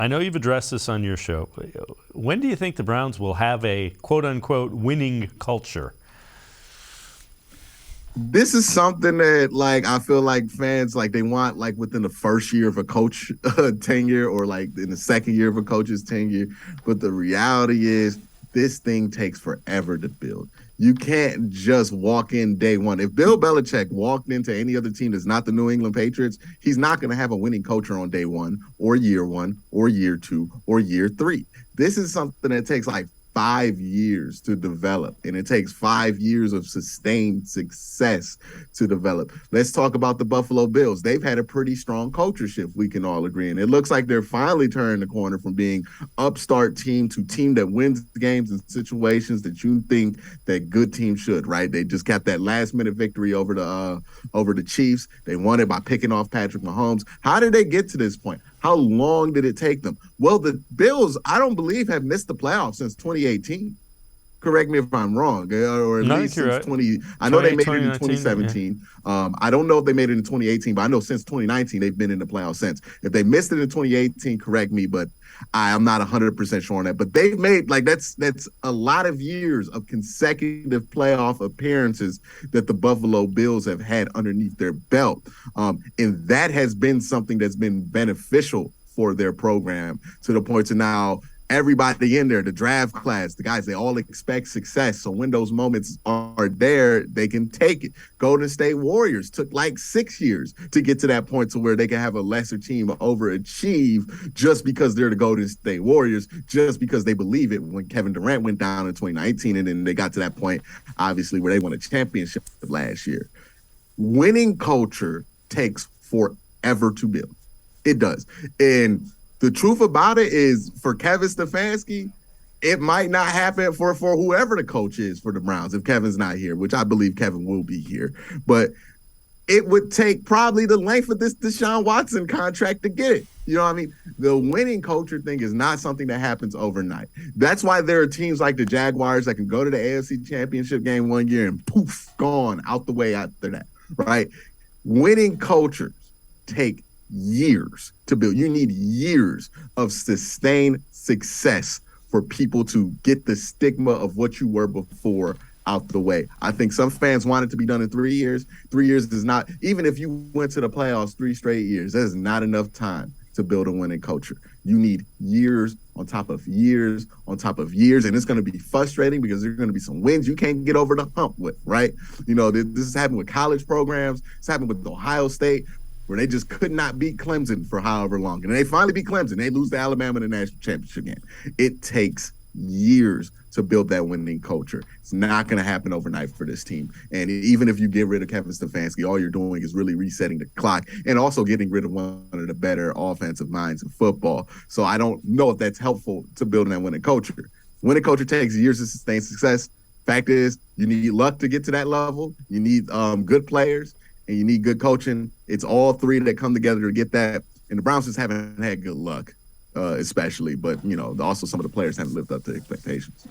I know you've addressed this on your show. When do you think the Browns will have a quote-unquote winning culture? This is something that, like, I feel like fans, like, they want, like, within the first year of a coach tenure, or like in the second year of a coach's tenure. But the reality is, this thing takes forever to build. You can't just walk in day one. If Bill Belichick walked into any other team that's not the New England Patriots, he's not going to have a winning culture on day one or year two or year three. This is something that takes like 5 years to develop, and it takes 5 years of sustained success to develop. Let's talk about the Buffalo Bills. They've had a pretty strong culture shift, we can all agree, and it looks like they're finally turning the corner from being upstart team to team that wins games in situations that you think that good teams should, right? They just got that last minute victory over the Chiefs. They won it by picking off Patrick Mahomes. How did they get to this point? How long did it take them? Well, the Bills, I don't believe, have missed the playoffs since 2018. Correct me if I'm wrong, or at least since right. 20. I know they made it in 2017. Yeah. I don't know if they made it in 2018, but I know since 2019 they've been in the playoffs since. If they missed it in 2018, correct me, but I am not 100% sure on that. But they've made, like, that's a lot of years of consecutive playoff appearances that the Buffalo Bills have had underneath their belt, and that has been something that's been beneficial for their program, to the point to now everybody in there, the draft class, the guys, they all expect success. So when those moments are there, they can take it. Golden State Warriors took like 6 years to get to that point to where they can have a lesser team overachieve just because they're the Golden State Warriors, just because they believe it. When Kevin Durant went down in 2019, and then they got to that point, obviously, where they won a championship last year. Winning culture takes forever to build. It does. And the truth about it is, for Kevin Stefanski, it might not happen for whoever the coach is for the Browns if Kevin's not here, which I believe Kevin will be here. But it would take probably the length of this Deshaun Watson contract to get it. You know what I mean? The winning culture thing is not something that happens overnight. That's why there are teams like the Jaguars that can go to the AFC Championship game one year and poof, gone out the way after that, right? Winning cultures take years to build. You need years of sustained success for people to get the stigma of what you were before out the way. I think some fans want it to be done in 3 years. 3 years is not, even if you went to the playoffs 3 straight years, that is not enough time to build a winning culture. You need years on top of years on top of years, and it's going to be frustrating because there's going to be some wins you can't get over the hump with, right? You know, this has happened with college programs. It's happened with Ohio State, where they just could not beat Clemson for however long. And they finally beat Clemson. They lose to Alabama in the national championship game. It takes years to build that winning culture. It's not going to happen overnight for this team. And even if you get rid of Kevin Stefanski, all you're doing is really resetting the clock and also getting rid of one of the better offensive minds in football. So I don't know if that's helpful to building that winning culture. Winning culture takes years to sustain success. Fact is, you need luck to get to that level. You need good players, and you need good coaching. It's all three that come together to get that. And the Browns just haven't had good luck, especially. But, you know, also some of the players haven't lived up to expectations.